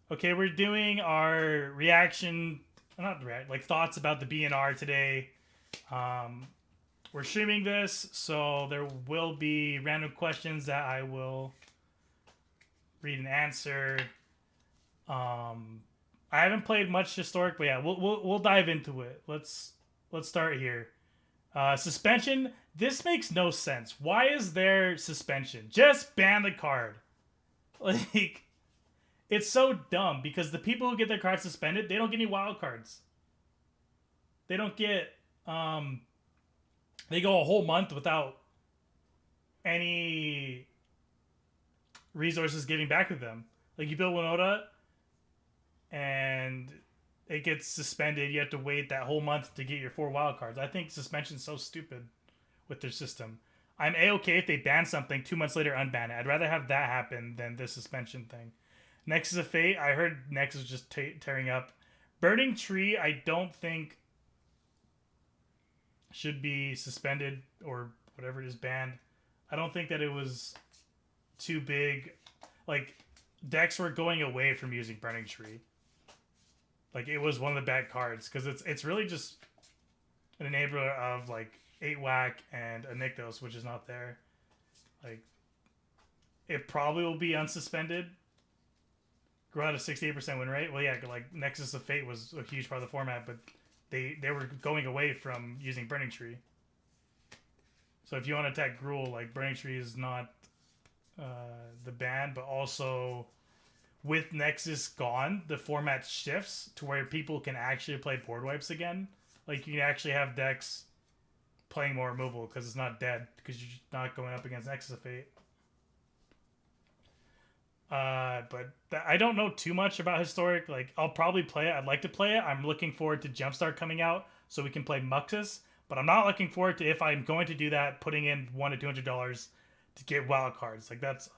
Okay, we're doing our reaction, not react, like thoughts about the BNR today. Um, we're streaming this, so there will be random questions that I will read and answer. Um, I haven't played much historic, but yeah, we'll dive into it. Let's start here. Suspension. This makes no sense. Why is there suspension? Just ban the card. Like it's so dumb because the people who get their cards suspended, they don't get any wild cards. They don't get um they go a whole month without any resources giving back to them. Like you build Winota and it gets suspended, you have to wait that whole month to get your 4 wild cards. I think suspension's so stupid with their system. I'm a-okay if they ban something 2 months later unban it. I'd rather have that happen than this suspension thing. Nexus of Fate, I heard Nexus was just tearing up. Burning Tree, I don't think should be suspended or whatever it is banned. I don't think that it was too big. Like decks were going away from using Burning Tree. Like it was one of the bad cards because it's really just an enabler of like 8 whack and a Nykthos, which is not there. Like it probably will be unsuspended. Grow out a 68% win rate. Well, yeah, like Nexus of Fate was a huge part of the format, but they were going away from using Burning Tree. So if you want to attack Gruul, like Burning Tree is not uh, the ban, but also with Nexus gone, the format shifts to where people can actually play board wipes again. Like you can actually have decks playing more removal because it's not dead because you're not going up against Nexus of Fate. But I don't know too much about historic. Like I'll probably play it. I'd like to play it. I'm looking forward to Jumpstart coming out so we can play Muxus. But I'm not looking forward to, if I'm going to do that, putting in $100 to $200 to get wild cards. Like that's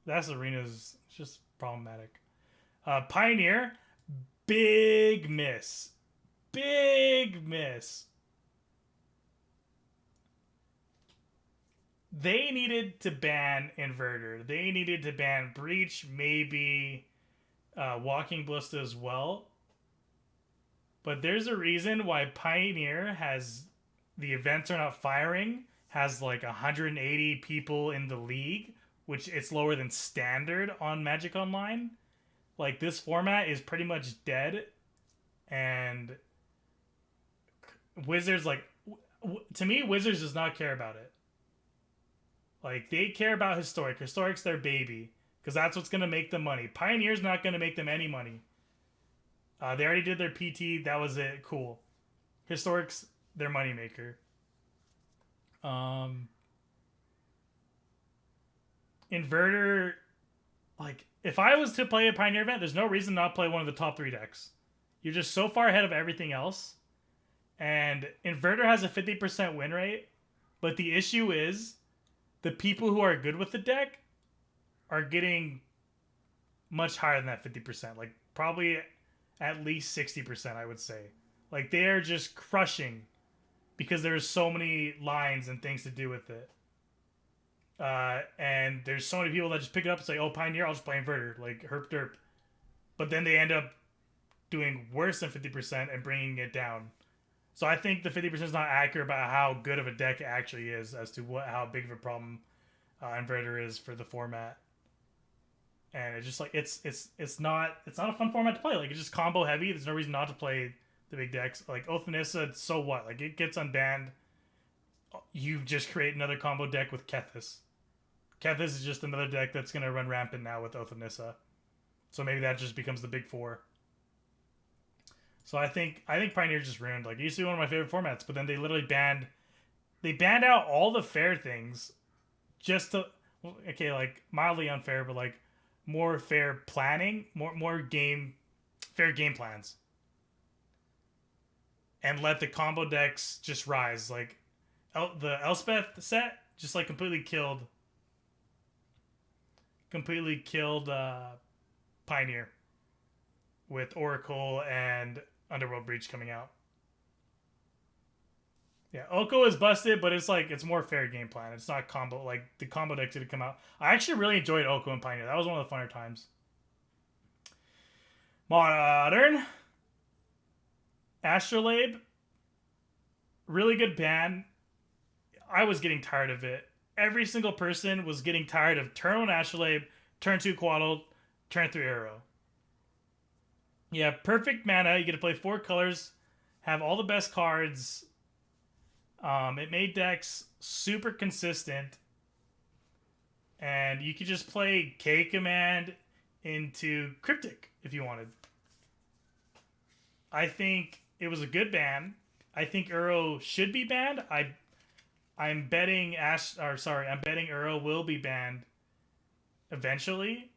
arena's just problematic. Pioneer, big miss, big miss. They needed to ban Inverter. They needed to ban Breach, maybe Walking Ballista as well. But there's a reason why Pioneer has the events are not firing, has like 180 people in the league, which it's lower than standard on Magic Online. Like this format is pretty much dead, and Wizards like to me Wizards does not care about it. Like they care about historic. Historic's their baby because that's what's gonna make them money. Pioneer's not gonna make them any money. They already did their PT. That was it. Cool. Historic's their moneymaker. Um, Inverter, like if I was to play a Pioneer event, there's no reason not to play one of the top 3 decks. You're just so far ahead of everything else. And Inverter has a 50% win rate, but the issue is the people who are good with the deck are getting much higher than that 50%. Like probably at least 60%, I would say. Like they're just crushing because there's so many lines and things to do with it. And there's so many people that just pick it up and say, "Oh, Pioneer, I'll just play Inverter," like herp derp. But then they end up doing worse than 50% and bringing it down. So I think the 50% is not accurate about how good of a deck it actually is as to how big of a problem Inverter is for the format. And it's just like it's not a fun format to play. Like it's just combo heavy. There's no reason not to play the big decks. Like Oath of Nissa, so what? Like it gets unbanned. You just create another combo deck with Kethis. Kethis is just another deck that's gonna run rampant now with Oath of Nissa. So maybe that just becomes the big four. So I think Pioneer just ruined. Like it used to be one of my favorite formats, but then they banned out all the fair things just to okay, like mildly unfair, but like more fair planning, more game fair game plans, and let the combo decks just rise. Like the Elspeth set just like completely killed Pioneer with Oracle and Underworld Breach coming out. Yeah, Oko is busted, but it's like it's more fair game plan. It's not combo like the combo decks did come out. I actually really enjoyed Oko and Pioneer. That was one of the funner times. Modern. Astrolabe. Really good ban. I was getting tired of it. Every single person was getting tired of turn 1 Astrolabe, turn 2 Quaddle, turn 3 Uro. Yeah, perfect mana. You get to play 4 colors, have all the best cards. It made decks super consistent. And you could just play K Command into Cryptic if you wanted. I think it was a good ban. I think Uro should be banned. I'm betting I'm betting Uro will be banned eventually.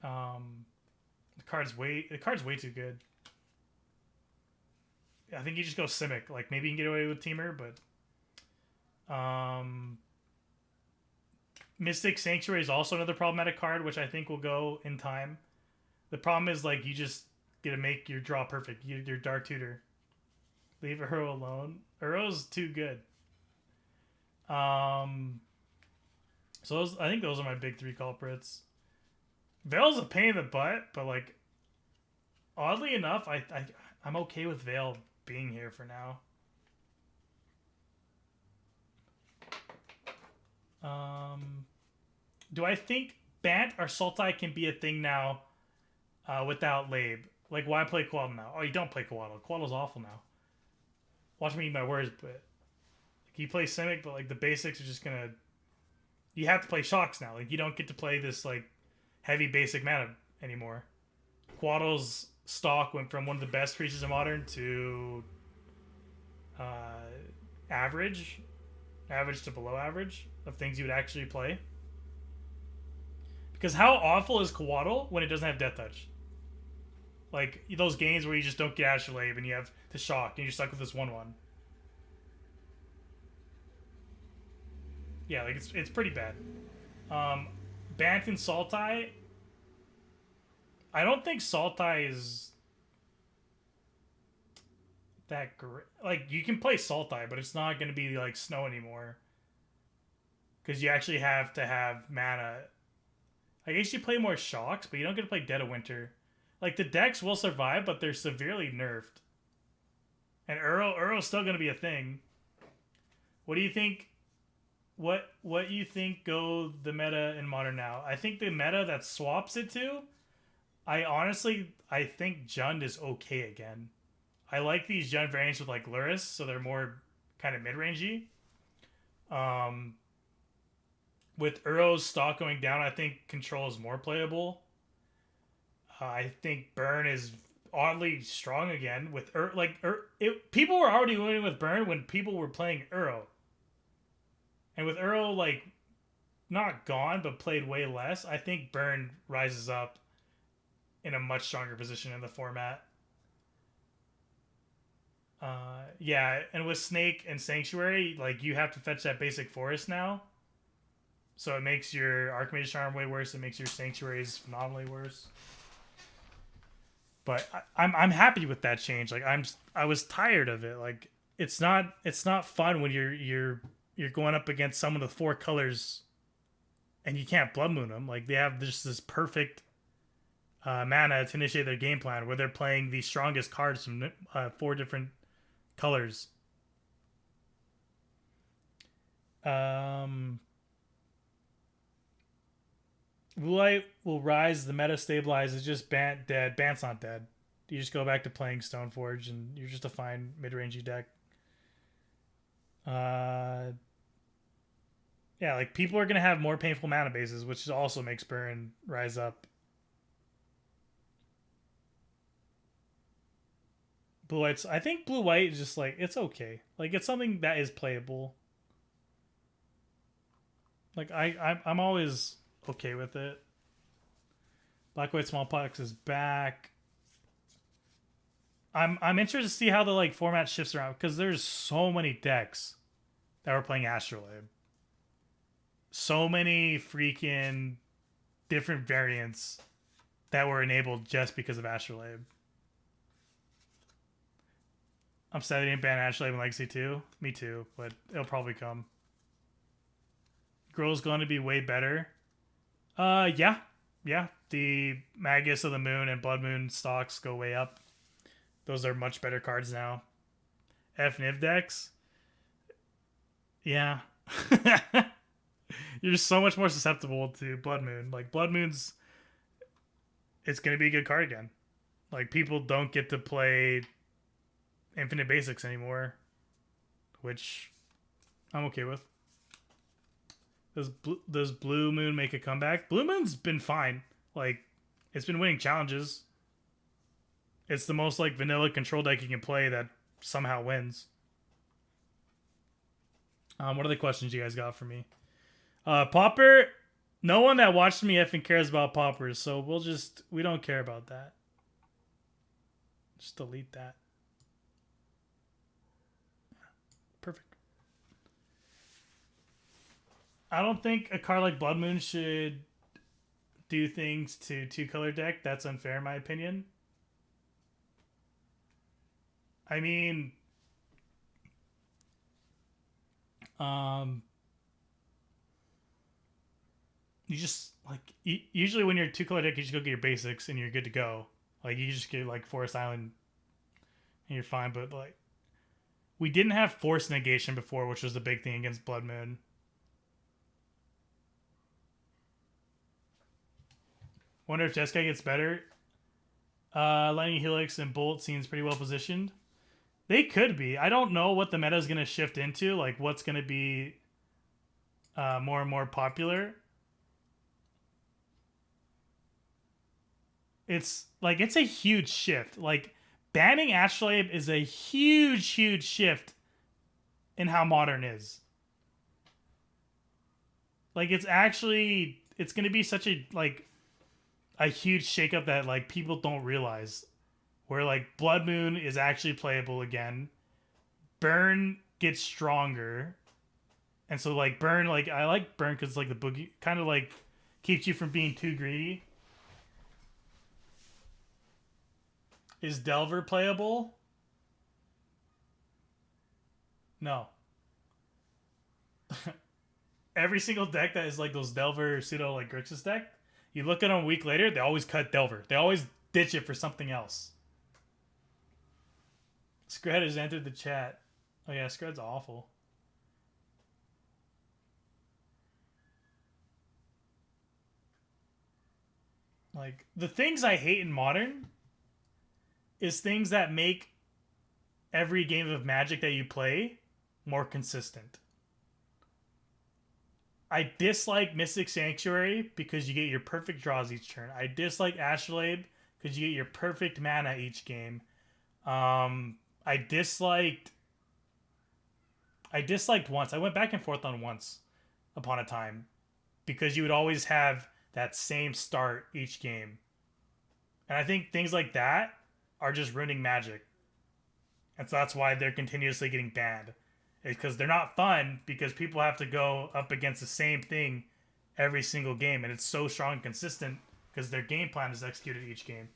The card's way too good. I think you just go Simic. Like maybe you can get away with Teamer, but Mystic Sanctuary is also another problematic card, which I think will go in time. The problem is like you just get to make your draw perfect. Your Dark Tutor. Leave Uro alone. Uro's too good. So I think those are my big 3 culprits. Veil's a pain in the butt, but like oddly enough, I'm okay with Veil being here for now. Do I think Bant or Sultai can be a thing now without Labe? Like, why play Quaddle now? Oh, you don't play Quaddle. Quaddle's awful now. Watch me eat my words, but like, you play Simic, but like the basics are just gonna. You have to play Shocks now. Like, you don't get to play this like heavy basic mana anymore. Quaddle's stock went from one of the best creatures in Modern to average to below average of things you would actually play. Because how awful is Quaddle when it doesn't have Death Touch? Like those games where you just don't get Astrolabe and you have to shock and you're stuck with this 1/1. Yeah, like it's pretty bad. Bant and Sultai. I don't think Sultai is that great. Like you can play Sultai, but it's not going to be like Snow anymore. Because you actually have to have mana. I guess you play more Shocks, but you don't get to play Dead of Winter. Like the decks will survive, but they're severely nerfed. And Uro's still going to be a thing. What do you think? What you think go the meta in Modern now? I think the meta that swaps it to. I think Jund is okay again. I like these Jund variants with like Luris, so they're more kind of mid-rangey. With Uro's stock going down, I think Control is more playable. I think Burn is oddly strong again. With people were already winning with Burn when people were playing Uro. And with Uro like not gone but played way less, I think Burn rises up in a much stronger position in the format. Yeah, and with Snake and Sanctuary, like you have to fetch that basic forest now. So it makes your Archmage Charm way worse. It makes your Sanctuaries phenomenally worse. But I'm happy with that change. Like I was tired of it. Like it's not fun when you're going up against someone with 4 colors, and you can't Blood Moon them. Like they have just this perfect mana to initiate their game plan where they're playing the strongest cards from 4 different colors. Blue Light will rise, the meta stabilizes, just Bant dead. Bant's not dead. You just go back to playing Stoneforge and you're just a fine mid-rangey deck. Yeah, like people are going to have more painful mana bases, which also makes Burn rise up. Blue White's, I think Blue White is just like, it's okay. Like it's something that is playable. Like I'm always okay with it. Black White Smallpox is back. I'm interested to see how the like format shifts around because there's so many decks that were playing Astrolabe. So many freaking different variants that were enabled just because of Astrolabe. I'm sad they didn't ban Astrolabe in Legacy 2. Me too, but it'll probably come. Grill's going to be way better. Yeah. Yeah, the Magus of the Moon and Blood Moon stocks go way up. Those are much better cards now. FNIV decks, yeah. You're so much more susceptible to Blood Moon. Like Blood Moon's, it's gonna be a good card again. Like people don't get to play Infinite Basics anymore, which I'm okay with. Does Blue Moon make a comeback? Blue Moon's been fine. Like it's been winning challenges. It's the most like vanilla control deck you can play that somehow wins. What are the questions you guys got for me? Pauper. No one that watched me effing cares about Paupers, so we don't care about that. Just delete that. Perfect. I don't think a card like Blood Moon should do things to two-color deck. That's unfair in my opinion. I mean, you just like usually when you're two-color deck, you just go get your basics and you're good to go. Like you just get like Forest Island and you're fine. But like we didn't have Force Negation before, which was the big thing against Blood Moon. Wonder if Jeskai gets better. Lightning Helix and Bolt seems pretty well positioned. They could be. I don't know what the meta is going to shift into. Like what's going to be more and more popular. It's like it's a huge shift. Like banning Astrolabe is a huge shift in how Modern is. Like it's going to be such a like a huge shakeup that like people don't realize. Where like Blood Moon is actually playable again. Burn gets stronger. And so like Burn, like I like Burn because like the boogie kind of like keeps you from being too greedy. Is Delver playable? No. Every single deck that is like those Delver pseudo like Grixis deck, you look at them a week later, they always cut Delver. They always ditch it for something else. Scred has entered the chat. Oh yeah, Scred's awful. Like the things I hate in Modern is things that make every game of Magic that you play more consistent. I dislike Mystic Sanctuary because you get your perfect draws each turn. I dislike Astrolabe because you get your perfect mana each game. I disliked once. I went back and forth on once upon a time because you would always have that same start each game. And I think things like that are just ruining Magic. And so that's why they're continuously getting banned. It's because they're not fun because people have to go up against the same thing every single game. And it's so strong and consistent because their game plan is executed each game.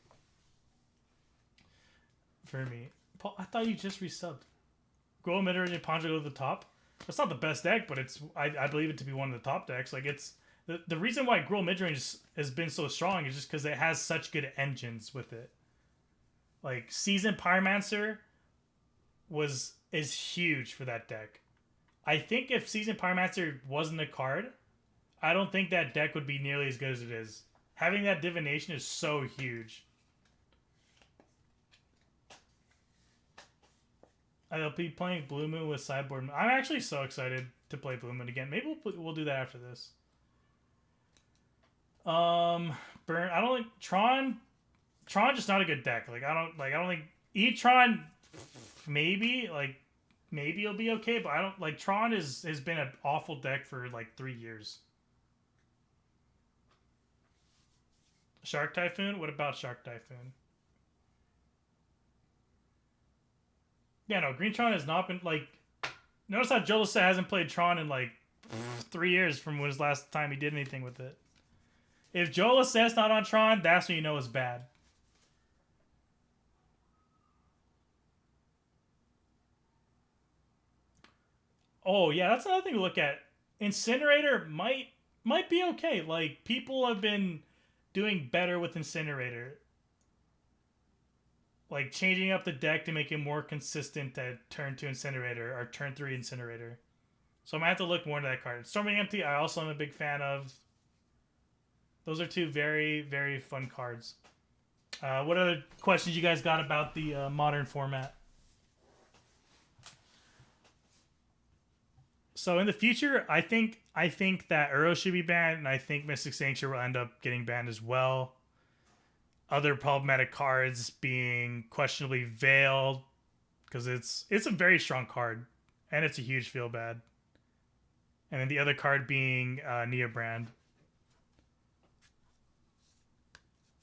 For me. Paul, I thought you just resubbed. Grow Midrange and Ponja go to the top. That's not the best deck, but it's I believe it to be one of the top decks. Like it's the reason why Gruul Midrange has been so strong is just because it has such good engines with it. Like Seasoned Pyromancer is huge for that deck. I think if Seasoned Pyromancer wasn't a card, I don't think that deck would be nearly as good as it is. Having that Divination is so huge. I'll be playing Blue Moon with Sideboard. I'm actually so excited to play Blue Moon again. Maybe we'll do that after this. Burn. I don't like Tron. Tron just not a good deck. I don't think E-Tron. Maybe it'll be okay, but I don't like Tron has been an awful deck for like 3 years. Shark Typhoon. What about Shark Typhoon? Yeah, no, Green Tron has not been like. Notice how Joe Lissa hasn't played Tron in like 3 years from when his last time he did anything with it. If Joe Lissette's not on Tron, that's when you know it's bad. Oh yeah, that's another thing to look at. Incinerator might be okay. Like people have been doing better with Incinerator. Like changing up the deck to make it more consistent at turn 2 Incinerator or turn 3 Incinerator. So I'm going to have to look more into that card. Storming Empty, I also am a big fan of. Those are two very, very fun cards. What other questions you guys got about the modern format? So in the future, I think that Uro should be banned, and I think Mystic Sanctuary will end up getting banned as well. Other problematic cards being questionably Veil, because it's a very strong card, and it's a huge feel bad. And then the other card being Neobrand.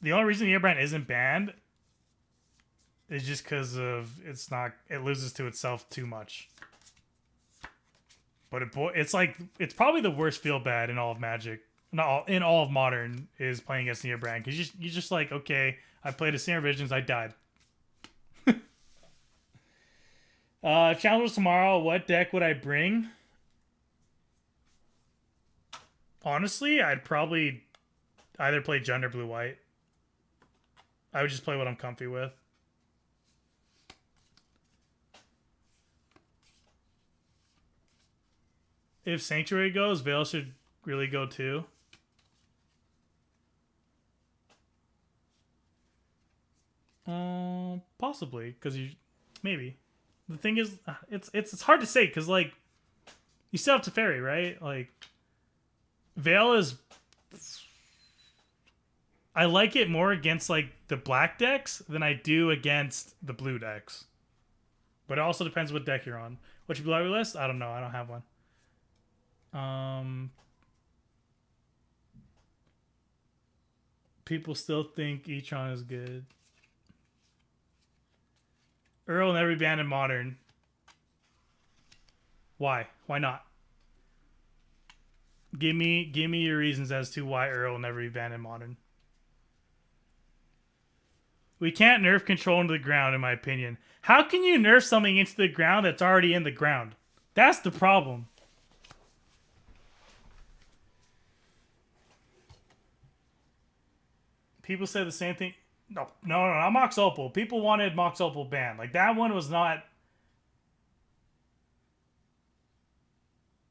The only reason Neobrand isn't banned is just because of it loses to itself too much. But it's probably the worst feel bad in all of Magic. In all of Modern is playing against Neobrand, because you just like, okay, I played a Sinner Visions, I died. If Challenge was tomorrow, what deck would I bring? Honestly, I'd probably either play Jund or Blue White. I would just play what I'm comfy with. If Sanctuary goes, Veil should really go too. Possibly, because maybe. The thing is, it's hard to say, because like you still have Teferi, right? Like Veil is, I like it more against like the black decks than I do against the blue decks. But it also depends what deck you're on. What's your blue list? I don't know. I don't have one. People still think Etron is good. Earl never be banned in Modern. Why? Why not? Give me your reasons as to why Earl will never be banned in Modern. We can't nerf control into the ground, in my opinion. How can you nerf something into the ground that's already in the ground? That's the problem. People say the same thing. No, not Mox Opal. People wanted Mox Opal banned. Like, that one was not...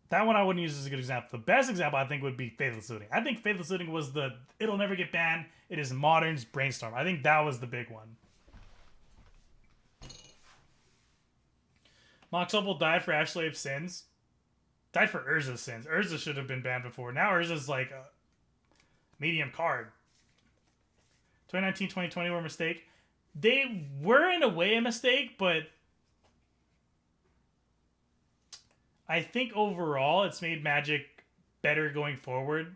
That one I wouldn't use as a good example. The best example, I think, would be Faithless Looting. I think Faithless Looting was it'll never get banned. It is Modern's Brainstorm. I think that was the big one. Mox Opal died for Ashley Sins. Died for Urza's Sins. Urza should have been banned before. Now Urza's like a medium card. 2019-2020 were a mistake. They were in a way a mistake, but I think overall it's made Magic better going forward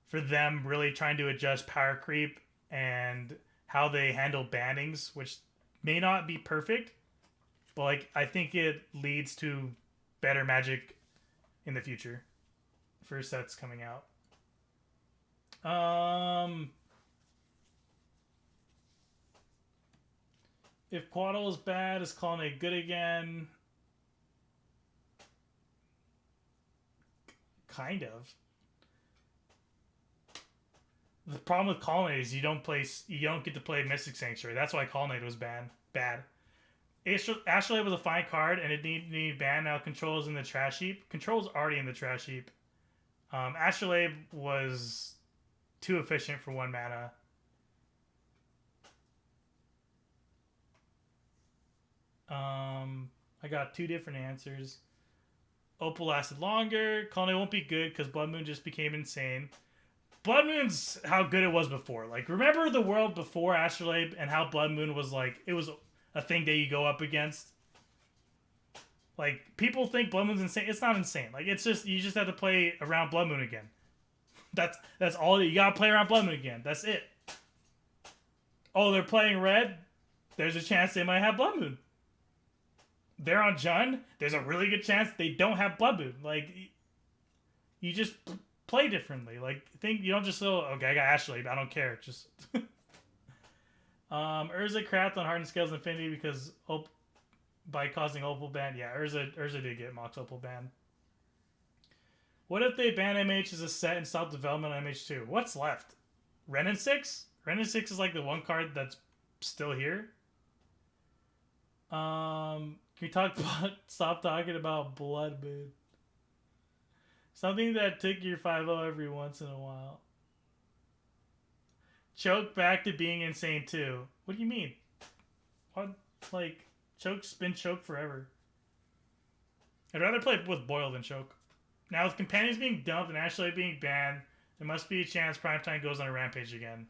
for them really trying to adjust power creep and how they handle bannings, which may not be perfect, but like I think it leads to better Magic in the future for sets coming out. If Quaddle is bad, is Colonnade good again? Kind of. The problem with Colonnade is you don't get to play Mystic Sanctuary. That's why Colonnade was bad. Astrolabe was a fine card and it needed banned. Now Control is in the trash heap. Control is already in the trash heap. Astrolabe was too efficient for 1 mana. I got 2 different answers. Opal lasted longer. Colonnade won't be good because Blood Moon just became insane. Blood Moon's how good it was before. Like, remember the world before Astrolabe and how Blood Moon was like, it was a thing that you go up against? Like, people think Blood Moon's insane. It's not insane. Like, it's just, you just have to play around Blood Moon again. That's all. You gotta play around Blood Moon again. That's it. Oh, they're playing red? There's a chance they might have Blood Moon. They're on Jund, there's a really good chance they don't have Blood Moon. Like, you just play differently. Like, you don't just go, okay, I got Astrolabe, I don't care. Just Urza crapped on Hardened Scales Infinity because by causing Opal ban. Yeah, Urza did get Mox Opal ban. What if they ban MH as a set and stop development on MH2? What's left? Renin 6? Renin 6 is like the one card that's still here. Can we stop talking about Blood Moon? Something that took your 5-0 every once in a while. Choke back to being insane too. What do you mean? What? Like, Choke's been Choke forever. I'd rather play with Boyle than Choke. Now, with Companions being dumped and Ashlight being banned, there must be a chance Primetime goes on a rampage again.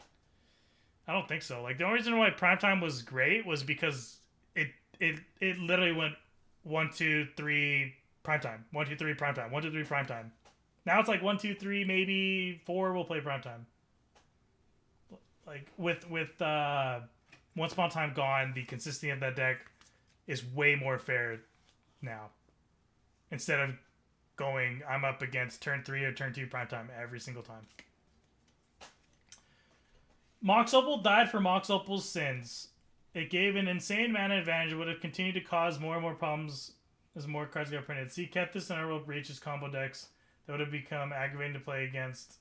I don't think so. Like, the only reason why Primetime was great was because it literally went 1, 2, 3 Primetime. 1, 2, 3 Primetime. 1, 2, 3 Primetime. Now it's like 1, 2, 3, maybe 4 will play Primetime. Like, with Once Upon a Time gone, the consistency of that deck is way more fair now. Instead of going, I'm up against turn 3 or turn 2 Primetime every single time. Mox Opal died for Mox Opal's sins. It gave an insane mana advantage. It would have continued to cause more and more problems as more cards got printed. See, Kethis and Underworld Breach as combo decks that would have become aggravating to play against.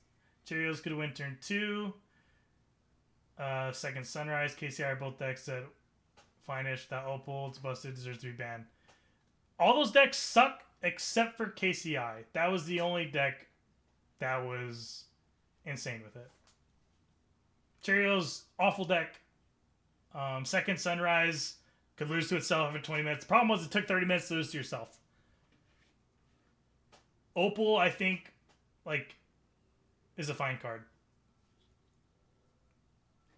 Cheerios could win turn 2. Second Sunrise, KCI are both decks that finish that Opal. It's busted, deserves to be banned. All those decks suck except for KCI. That was the only deck that was insane with it. Cheerios, awful deck. Second Sunrise could lose to itself in 20 minutes. The problem was it took 30 minutes to lose to yourself. Opal, I think, like, is a fine card.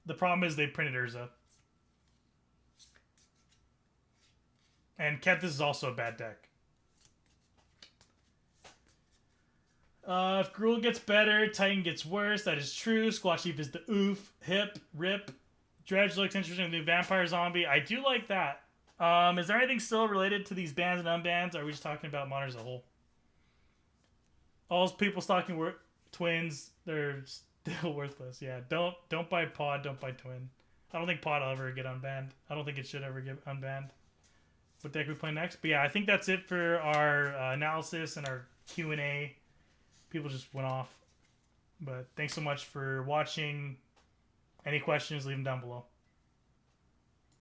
The problem is they printed Urza. And Kethis is also a bad deck. If Gruul gets better, Titan gets worse. That is true. Squash Chief is the oof. Hip. Rip. Dredge looks interesting. The Vampire Zombie. I do like that. Is there anything still related to these bans and unbans? Or are we just talking about Modern as a whole? All those people stocking Twins, they're still worthless. Yeah, don't buy Pod, don't buy Twin. I don't think Pod will ever get unbanned. I don't think it should ever get unbanned. What deck we play next? But yeah, I think that's it for our analysis and our Q&A. People just went off. But thanks so much for watching. Any questions, leave them down below.